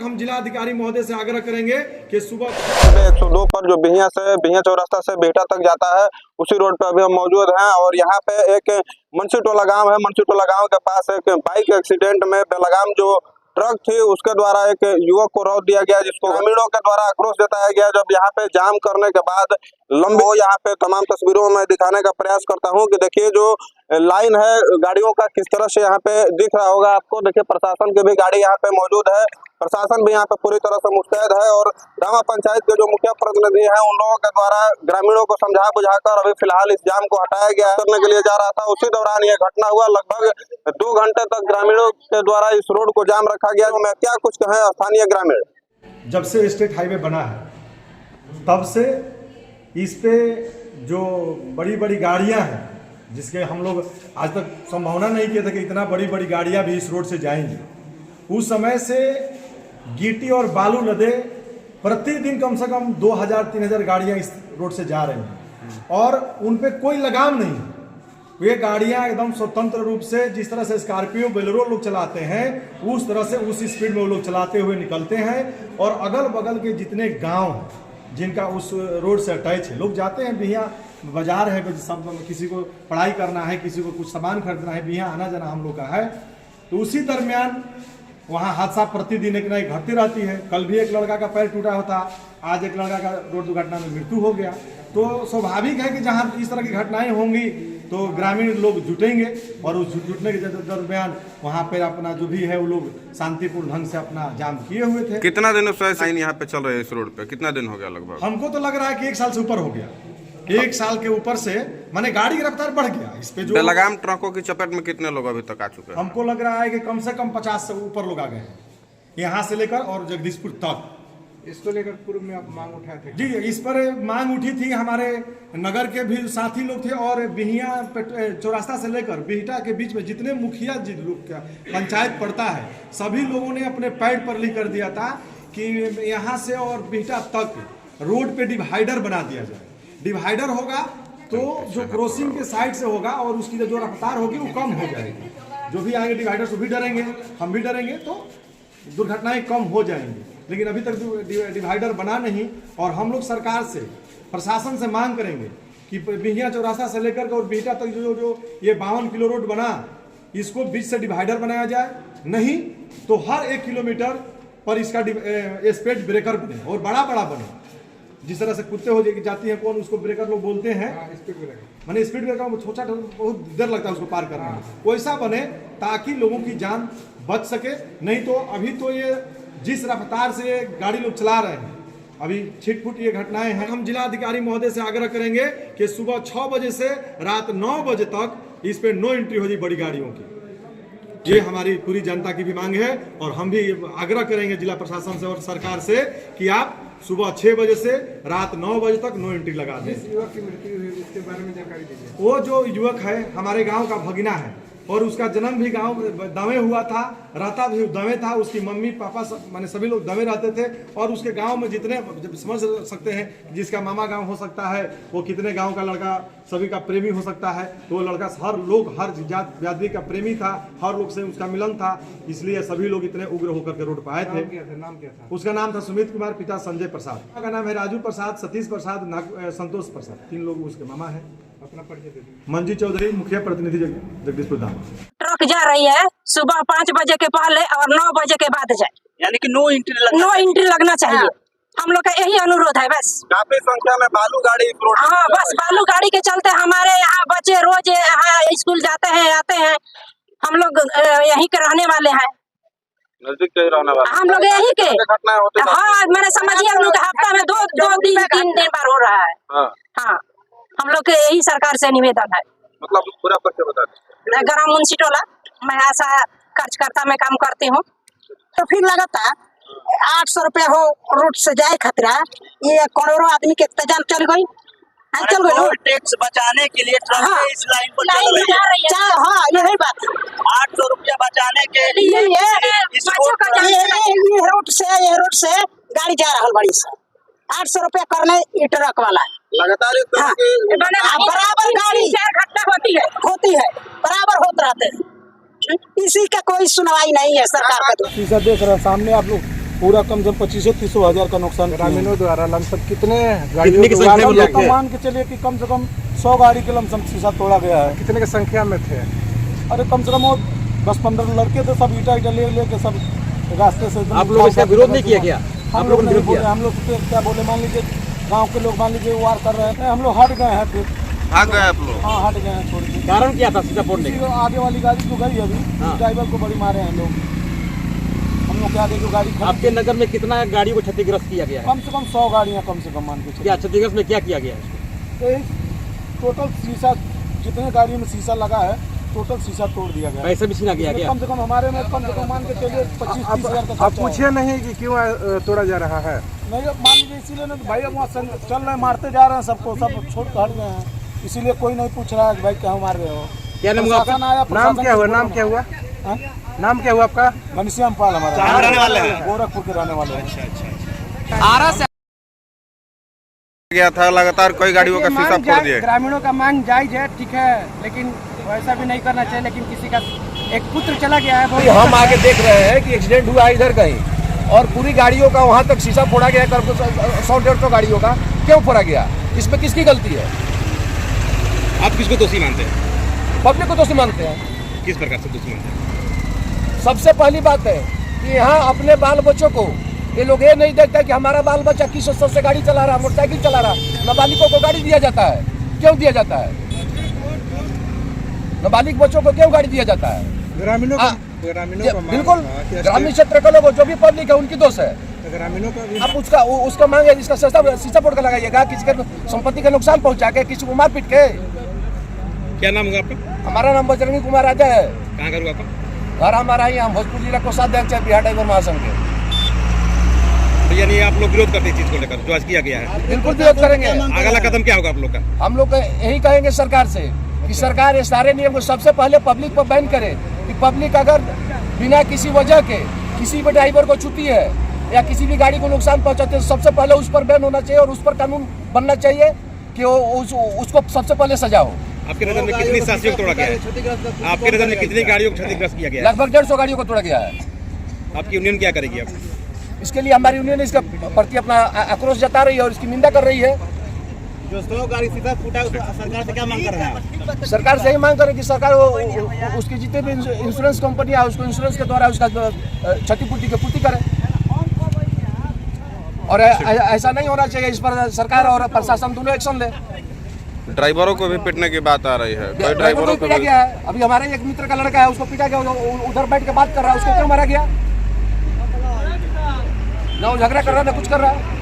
हम जिला अधिकारी महोदय से आग्रह करेंगे कि सुबह 102 पर जो बिहिया चौरास्ता से बिहटा तक जाता है उसी रोड पर अभी हम मौजूद हैं। और यहाँ पे एक मुंशी टोला गांव है। मुंशी टोला गांव के पास एक बाइक एक्सीडेंट में बेलगाम जो ट्रक थी उसके द्वारा एक युवक को रौंद दिया गया, जिसको ग्रामीणों के द्वारा आक्रोश जताया गया। जब यहाँ पे जाम करने के बाद लंबी यहाँ पे तमाम तस्वीरों में दिखाने का प्रयास करता हूँ कि देखिए जो लाइन है गाड़ियों का किस तरह से यहाँ पे दिख रहा होगा आपको। देखिए प्रशासन की भी गाड़ी यहाँ पे मौजूद है, प्रशासन भी यहाँ पे पूरी तरह से मुस्तैद है। और रामा पंचायत के जो मुखिया प्रतिनिधि हैं उन लोगों के द्वारा ग्रामीणों को समझा बुझाकर अभी फिलहाल इस जाम को हटाया गया करने के लिए जा रहा था। उसी दौरान ये घटना हुआ। लगभग 2 घंटे तक ग्रामीणों के द्वारा इस रोड को जाम रखा गया। मैं क्या कुछ कहें स्थानीय ग्रामीण। जब से स्टेट हाईवे बना है तब से इस पे जो बड़ी बड़ी गाड़ियां हैं, जिसके हम लोग आज तक संभावना नहीं किए थे कि इतना बड़ी बड़ी गाड़ियां भी इस रोड से जाएंगी। उस समय से गिट्टी और बालू लदे प्रतिदिन कम से कम 2000-3000 गाड़ियां इस रोड से जा रही हैं और उन पे कोई लगाम नहीं है। वे गाड़ियां एकदम स्वतंत्र रूप से जिस तरह से स्कॉर्पियो बोलेरो लोग चलाते हैं उस तरह से उस स्पीड में वो लोग चलाते हुए निकलते हैं। और अगल बगल के जितने गांव जिनका उस रोड से अटैच है, लोग जाते हैं। बिहिया बाजार है, सब किसी को पढ़ाई करना है, किसी को कुछ सामान खरीदना है, बिहिया आना जाना हम लोग का है। तो उसी दरमियान वहाँ हादसा प्रतिदिन एक न एक घटती रहती है। कल भी एक लड़का का पैर टूटा होता, आज एक लड़का का रोड दुर्घटना में मृत्यु हो गया। तो स्वाभाविक है कि जहाँ इस तरह की घटनाएं होंगी तो ग्रामीण लोग जुटेंगे और उस जुटने के दरमियान वहाँ पर अपना जो भी है वो लोग शांतिपूर्ण ढंग से अपना जाम किए हुए थे। कितना दिन से साइन यहाँ पे चल रहे हैं इस रोड पे? कितना दिन हो गया लगभग? हमको तो लग रहा है कि 1 साल से ऊपर हो गया। 1 साल के ऊपर से माने गाड़ी की रफ्तार बढ़ गया। इस पे जो बेलगाम ट्रकों की चपेट में कितने लोग अभी तक आ चुके हैं? हमको लग रहा है कि कम से कम 50 से ऊपर लोग आ गए हैं यहाँ से लेकर और जगदीशपुर तक। इसको लेकर पूर्व में आप मांग उठाए थे? जी, इस पर मांग उठी थी। हमारे नगर के भी साथी लोग थे और बिहिया चौरास्ता से लेकर बिहटा के बीच में जितने मुखिया जी लोग का पंचायत पड़ता है सभी लोगों ने अपने पैड पर लिख कर दिया था कि यहाँ से और बिहटा तक रोड पे डिवाइडर बना दिया जाए। डिवाइडर होगा तो जो क्रॉसिंग के साइड से होगा और उसकी जो रफ्तार होगी वो कम हो जाएगी। जो भी आएंगे डिवाइडर से भी डरेंगे, हम भी डरेंगे, तो दुर्घटनाएं कम हो जाएंगी। लेकिन अभी तक डिवाइडर बना नहीं और हम लोग सरकार से प्रशासन से मांग करेंगे कि बिहिया चौरास्ता से लेकर और बिहटा तक जो ये 52 किलो रोड बना इसको बीच से डिवाइडर बनाया जाए। नहीं तो हर 1 किलोमीटर पर इसका स्पीड ब्रेकर बने और बड़ा बड़ा बने। जिस तरह से कुत्ते हो जाती हैं कौन उसको ब्रेकर लोग बोलते हैं, स्पीड ब्रेकर, मैंने स्पीड ब्रेकर छोटा बहुत देर लगता है उसको पार करने में, वैसा बने ताकि लोगों की जान बच सके। नहीं तो अभी तो ये जिस रफ्तार से गाड़ी लोग चला रहे हैं अभी छिटपुट ये घटनाएं हैं। हम जिला अधिकारी महोदय से आग्रह करेंगे कि सुबह 6 बजे से रात 9 बजे तक इस पे नो एंट्री हो जाए बड़ी गाड़ियों की। ये हमारी पूरी जनता की भी मांग है और हम भी आग्रह करेंगे जिला प्रशासन से और सरकार से कि आप सुबह 6 बजे से रात 9 बजे तक नो एंट्री लगा दें। युवक की मृत्यु हुई उसके बारे में जानकारी दीजिए। वो जो युवक है हमारे गांव का भगिना है और उसका जन्म भी गांव दमे हुआ था, रहता भी दमे था। उसकी मम्मी पापा माने सभी लोग दमे रहते थे और उसके गांव में जितने समझ सकते हैं जिसका मामा गांव हो सकता है वो कितने गांव का लड़का सभी का प्रेमी हो सकता है। तो वो लड़का हर जात बिरादरी का प्रेमी था, हर लोग से उसका मिलन था, इसलिए सभी लोग इतने उग्र होकर के रोड पर आए थे। नाम क्या था? उसका नाम था सुमित कुमार, पिता संजय प्रसाद, का नाम है राजू प्रसाद, सतीश प्रसाद, संतोष प्रसाद। 3 लोग उसके मामा है। अपना परिचय दे दीजिए। मंजी चौधरी, मुखिया प्रतिनिधि जगदीशपुर धाम। ट्रक जा रही है सुबह 5 बजे के पहले और 9 बजे के बाद जाए, यानी कि नो एंट्री लगना चाहिए। हम लोग का यही अनुरोध है बस। काफी संख्या में बालू गाड़ी हाँ, बस बालू गाड़ी के चलते हमारे यहाँ बच्चे रोज यहाँ स्कूल जाते हैं आते हैं। हम लोग यहीं के रहने वाले हैं, नजदीक के रहने वाले हम लोग यहीं के। घटना होती है। हाँ, मैंने समझिए हम लोग हफ्ता में 2-3 दिन बार हो रहा है। हाँ, हम लोग के यही सरकार से निवेदन है। मतलब पूरा परिचय बता दीजिए। ग्राम मुंशी टोला, मैं आशा कार्यकर्ता में काम करती हूँ। तो फिर लगाता 800 रुपया हो रोड से जाए खतरा, ये करोड़ों आदमी के जान चल गई। चल गई टैक्स बचाने के लिए ट्रक हाँ, इस लाइन पर चल रही है। हाँ, यही बात 800 रुपया बचाने के लिए ये रोड से गाड़ी जा रहा बड़ी से 800 रुपया करने ये ट्रक वाला लगातार बराबर गाड़ी होती है बराबर होते रहते हैं। इसी का कोई सुनवाई नहीं है सरकार का। देख रहे हैं सामने आप लोग पूरा कम से कम 25-30 हज़ार का नुकसान किए हैं। ग्रामीणों द्वारा लमसम कितने कितने गाड़ियों की को संख्या में तो मान के चलिए कि कम से कम 100 गाड़ी के लमसम शीशा तोड़ा गया है। कितने की संख्या में थे? अरे कम से कम वो 10-15 लड़के थे, सब ईटा ले सब रास्ते से आप लोग इसका विरोध नहीं किया क्या? हम लोग नहीं बोले, हम लोग तो क्या बोले, मान लीजिए गांव के लोग मान लीजिए वार कर रहे थे, हम लोग हट गए हैं फिर। भाग गए आप लोग? हाँ हट गए हैं छोड़ के। कारण क्या था शीशा फोड़ने किसी का? को आगे वाली गाड़ी जो गई अभी, हाँ। ड्राइवर को बड़ी मारे हैं लोग। हम लोग के आगे जो गाड़ी खड़ी आपके नगर में कितना गाड़ियों को क्षतिग्रस्त किया गया है? कम से कम 100 गाड़ियाँ कम से कम मान के क्या चलिए। क्षतिग्रस्त में क्या किया गया है? तो एक टोटल शीशा, जितने गाड़ियों में शीशा लगा है टोटल शीशा तोड़ दिया गया है। पैसे भी छीना गया क्या? कम से कम हमारे में कम से कम मान के चलिए 25-30 हज़ार का आप खर्चा पूछिए नहीं कि क्यों तोड़ा जा रहा है? नहीं अब मान लीजिए इसीलिए ना, तो भाई अब वहाँ चल रहे हैं, मारते जा रहे हैं सबको, सब छोड़ कर हट गए हैं, इसीलिए कोई नहीं पूछ रहा है कि भाई क्या मार रहे हो। क्या नाम हुआ आपका? प्रशासन आया, नाम प्रशासन क्या हुआ? से नाम क्या हुआ? हाँ? नाम क्या हुआ आपका? घनश्याम पाल हमारा। कहाँ रहने वाले हैं? गोरखपुर के रहने वाले हैं। आरा से गया था, लगातार कई गाड़ियों का शीशा फोड़ दिए। ग्रामीणों का मांग जायज है, ठीक है, लेकिन वैसा भी नहीं करना चाहिए। लेकिन किसी का एक पुत्र चला गया है, बहुत हम आके देख रहे हैं कि एक्सीडेंट हुआ है इधर कहीं और पूरी गाड़ियों का वहाँ तक शीशा फोड़ा गया है, करीब 100-150 गाड़ियों का। क्यों फोड़ा गया? इसमें किसकी गलती है? आप किसको दोषी मानते हैं? पब्लिक को दोषी मानते हैं। किस प्रकार से दोषी मानते हैं? सबसे पहली बात है कि यहाँ अपने बाल बच्चों को ये लोग ये नहीं देखते कि हमारा बाल बच्चा किस स्तर से गाड़ी चला रहा, मोटरसाइकिल चला रहा। नाबालिगों को गाड़ी दिया जाता है, क्यों दिया जाता है? नाबालिग बच्चों को क्यों गाड़ी दिया जाता है? ग्रामीणों का मांग बिल्कुल था कि ग्रामीण क्षेत्र के लोग जो भी पब्लिक है उनकी दोष है। ग्रामीणों का भी आप उसका मांग है, इसका शीशा फोड़ कर लगाइएगा, किसी के संपत्ति का नुकसान पहुंचा के, किसी को मार पीट के। क्या नाम होगा आपका? हमारा नाम बजरंगी कुमार राजा है। कहाँ का होगा आपका? घर हमारा ही, हम भोजपुर जिला कोषाध्यक्ष है बिहार ड्राइवर महासंघ के। तो यानी आप लोग विरोध करते हैं इस चीज को लेकर जो आज किया गया है? बिल्कुल विरोध करेंगे। अगला कदम क्या होगा आप लोग का? हम लोग यही कहेंगे सरकार से कि सरकार ये सारे नियम को सबसे पहले पब्लिक पर बैन करे कि पब्लिक अगर बिना किसी वजह के किसी भी ड्राइवर को छूती है या किसी भी गाड़ी को नुकसान पहुंचाते हैं, सबसे पहले उस पर बैन होना चाहिए और उस पर कानून बनना चाहिए कि उसको सबसे पहले सजा हो। आपके नजर में कितनी शासियों को तोड़ा गया है? आपके नजर में कितनी गाड़ियों को क्षतिग्रस्त किया गया है? लगभग 150 गाड़ियों को तोड़ा गया है। आपकी यूनियन क्या करेगी अब? इसके लिए हमारी यूनियन इसका प्रति अपना आक्रोश जता रही है और इसकी निंदा कर रही है। जो 100 गाड़ी शीशा फूटा है, सरकार से क्या मांग कर रहे हैं? सरकार से यही मांग करें कि सरकार उसकी जितने भी इंश्योरेंस कंपनी है उसको इंश्योरेंस के द्वारा उसका क्षतिपूर्ति की पूर्ति करे। और ऐसा नहीं होना चाहिए, इस पर सरकार और प्रशासन दोनों एक्शन ले। ड्राइवरों को भी पीटने की बात आ रही है, कई ड्राइवर को पीटा गया है। अभी हमारे एक मित्र का लड़का है, उसको पीटा गया, उधर बैठ के बात कर रहा है, उसको क्यों मारा गया? ना वो झगड़ा कर रहा है ना कुछ कर रहा है।